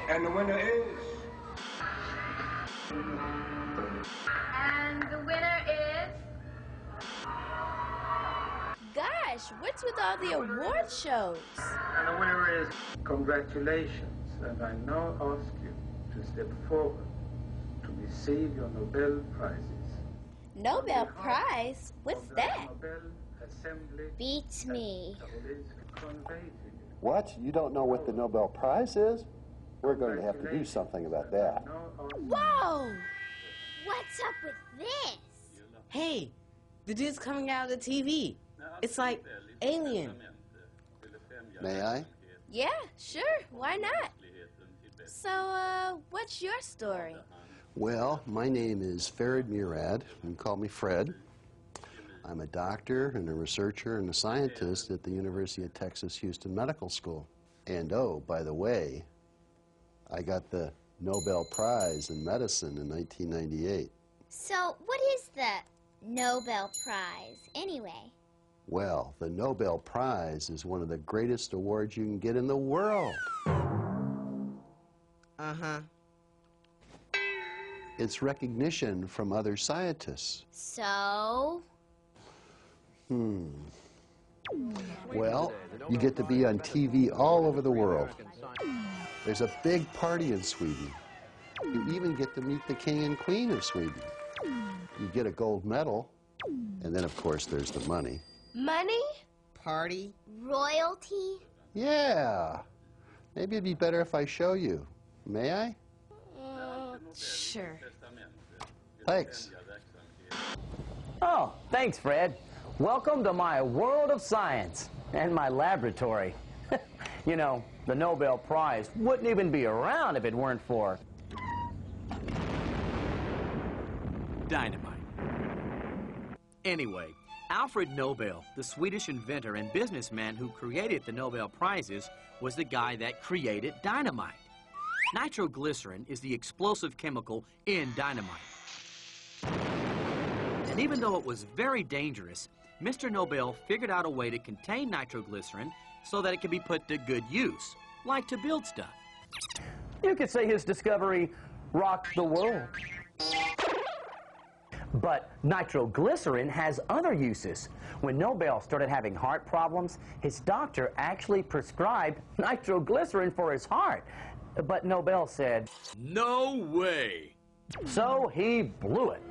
And the winner is... And the winner is... Gosh, what's with all the award shows? And the winner is... Congratulations, and I now ask you to step forward to receive your Nobel Prizes. Nobel Prize? What's that? Beats me. What? You don't know what the Nobel Prize is? We're going to have to do something about that. Whoa! What's up with this? Hey, the dude's coming out of the TV. It's like Alien. May I? Yeah, sure. Why not? So, what's your story? Well, my name is Farid Murad. You can call me Fred. I'm a doctor and a researcher and a scientist at the University of Texas Houston Medical School. And oh, by the way, I got the Nobel Prize in Medicine in 1998. So, what is the Nobel Prize, anyway? Well, the Nobel Prize is one of the greatest awards you can get in the world. Uh-huh. It's recognition from other scientists. So? Well, you get to be on TV all over the world. There's a big party in Sweden. You even get to meet the king and queen of Sweden. You get a gold medal, and then, of course, there's the money. Money? Party? Royalty? Yeah. Maybe it'd be better if I show you. May I? Sure. Thanks. Oh, thanks, Fred. Welcome to my world of science and my laboratory. You know, the Nobel Prize wouldn't even be around if it weren't for dynamite. Anyway, Alfred Nobel, the Swedish inventor and businessman who created the Nobel Prizes, was the guy that created dynamite. Nitroglycerin is the explosive chemical in dynamite. And even though it was very dangerous, Mr. Nobel figured out a way to contain nitroglycerin so that it could be put to good use, like to build stuff. You could say his discovery rocked the world. But nitroglycerin has other uses. When Nobel started having heart problems, his doctor actually prescribed nitroglycerin for his heart. But Nobel said, "No way!" So he blew it.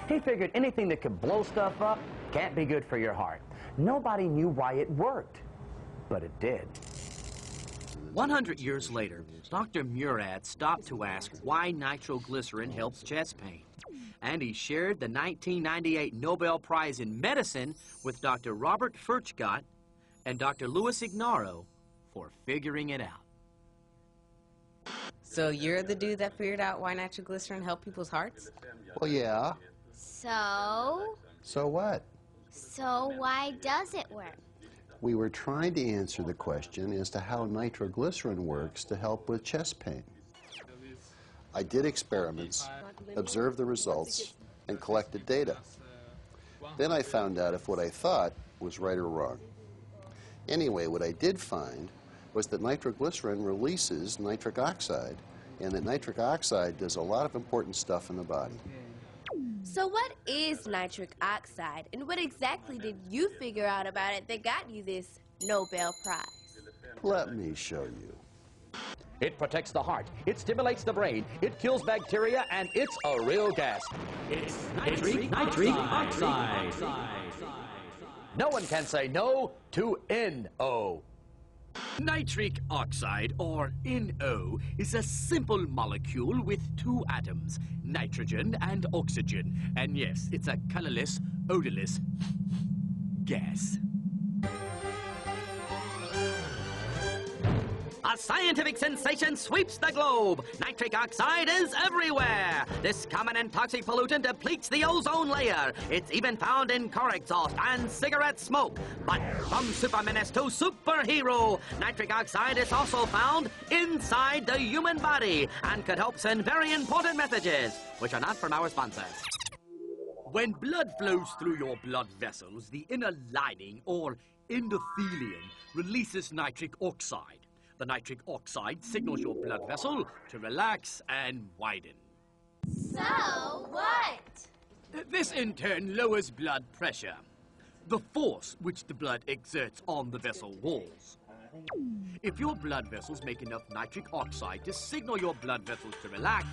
He figured anything that could blow stuff up can't be good for your heart. Nobody knew why it worked, but it did. 100 years later, Dr. Murad stopped to ask why nitroglycerin helps chest pain. And he shared the 1998 Nobel Prize in Medicine with Dr. Robert Furchgott and Dr. Louis Ignarro for figuring it out. So you're the dude that figured out why nitroglycerin helped people's hearts? Well, yeah. So? So what? So why does it work? We were trying to answer the question as to how nitroglycerin works to help with chest pain. I did experiments, observed the results, and collected data. Then I found out if what I thought was right or wrong. Anyway, what I did find was that nitroglycerin releases nitric oxide, and that nitric oxide does a lot of important stuff in the body. So what is nitric oxide, and what exactly did you figure out about it that got you this Nobel Prize? Let me show you. It protects the heart, it stimulates the brain, it kills bacteria, and it's a real gas. It's nitric oxide. No one can say no to NO. Nitric oxide, or NO, is a simple molecule with two atoms, nitrogen and oxygen. And yes, it's a colorless, odorless gas. A scientific sensation sweeps the globe. Nitric oxide is everywhere. This common and toxic pollutant depletes the ozone layer. It's even found in car exhaust and cigarette smoke. But from supermenace to superhero, nitric oxide is also found inside the human body and could help send very important messages, which are not from our sponsors. When blood flows through your blood vessels, the inner lining, or endothelium, releases nitric oxide. The nitric oxide signals your blood vessel to relax and widen. So what? This in turn lowers blood pressure, the force which the blood exerts on the vessel walls. If your blood vessels make enough nitric oxide to signal your blood vessels to relax,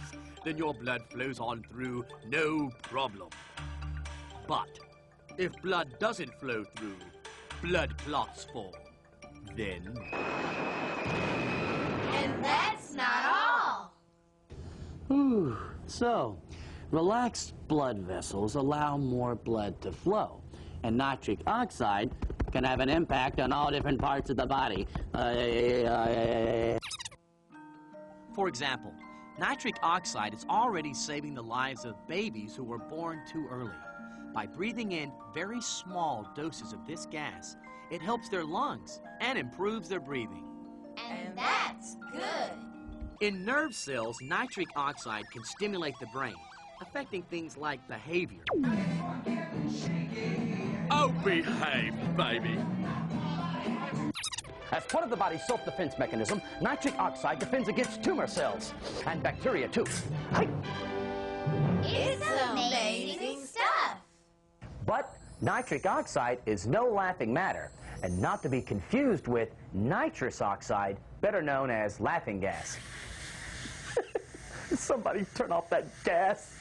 then your blood flows on through no problem. But if blood doesn't flow through, blood clots form. Then... And that's not all. Whew. So, relaxed blood vessels allow more blood to flow, and nitric oxide can have an impact on all different parts of the body. For example, nitric oxide is already saving the lives of babies who were born too early. By breathing in very small doses of this gas, it helps their lungs and improves their breathing. And that's good. In nerve cells, nitric oxide can stimulate the brain, affecting things like behavior. Oh, behave, baby. As part of the body's self-defense mechanism, nitric oxide defends against tumor cells and bacteria, too. It's amazing stuff. But nitric oxide is no laughing matter, and not to be confused with nitrous oxide, better known as laughing gas. Somebody turn off that gas.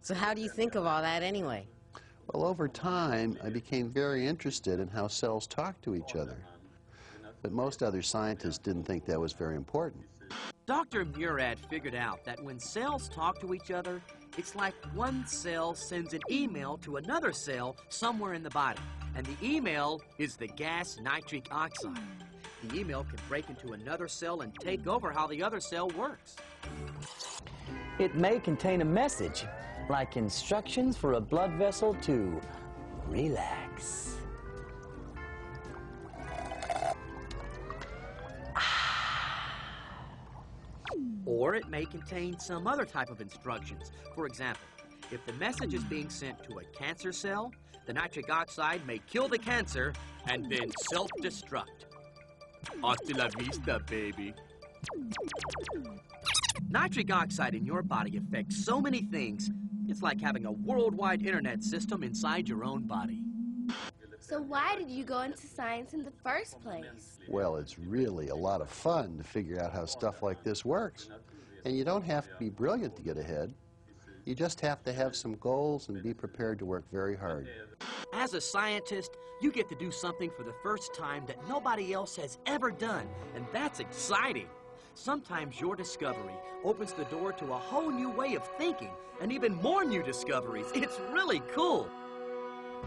So how do you think of all that anyway? Well, over time, I became very interested in how cells talk to each other. But most other scientists didn't think that was very important. Dr. Murad figured out that when cells talk to each other, it's like one cell sends an email to another cell somewhere in the body, and the email is the gas nitric oxide. The email can break into another cell and take over how the other cell works. It may contain a message, like instructions for a blood vessel to relax. Or it may contain some other type of instructions. For example, if the message is being sent to a cancer cell, the nitric oxide may kill the cancer and then self-destruct. Hasta la vista, baby. Nitric oxide in your body affects so many things, it's like having a worldwide internet system inside your own body. So why did you go into science in the first place? Well, it's really a lot of fun to figure out how stuff like this works. And you don't have to be brilliant to get ahead. You just have to have some goals and be prepared to work very hard. As a scientist, you get to do something for the first time that nobody else has ever done, and that's exciting. Sometimes your discovery opens the door to a whole new way of thinking and even more new discoveries. It's really cool.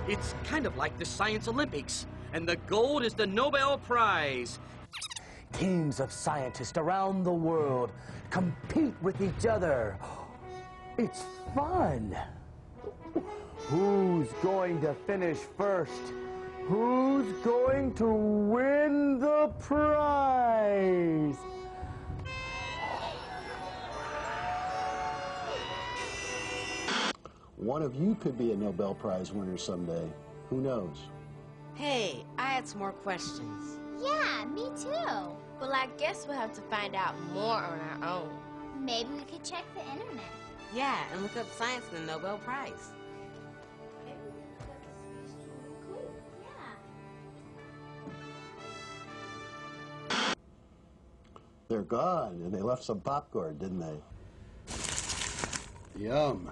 It's kind of like the Science Olympics, and the gold is the Nobel Prize. Teams of scientists around the world compete with each other. It's fun. Who's going to finish first? Who's going to win the prize? One of you could be a Nobel Prize winner someday. Who knows? Hey, I had some more questions. Yeah, me too. Well, I guess we'll have to find out more on our own. Maybe we could check the internet. Yeah, and look up science and the Nobel Prize. They're gone, and they left some popcorn, didn't they? Yum.